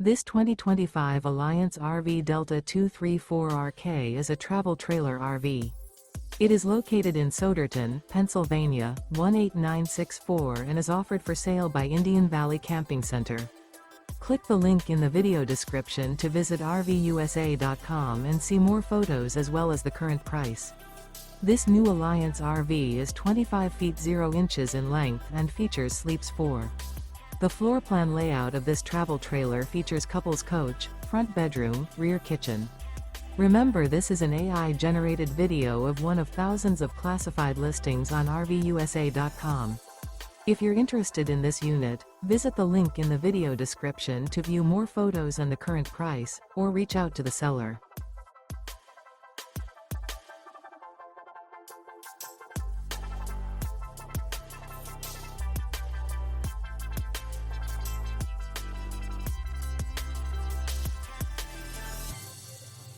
This 2025 Alliance RV Delta 234RK is a travel trailer RV. It is located in Souderton, Pennsylvania, 18964 and is offered for sale by Indian Valley Camping Center. Click the link in the video description to visit RVUSA.com and see more photos as well as the current price. This new Alliance RV is 25 feet 0 inches in length and features sleeps 4. The floor plan layout of this travel trailer features couples coach, front bedroom, rear kitchen. Remember, this is an AI-generated video of one of thousands of classified listings on RVUSA.com. If you're interested in this unit, visit the link in the video description to view more photos and the current price, or reach out to the seller.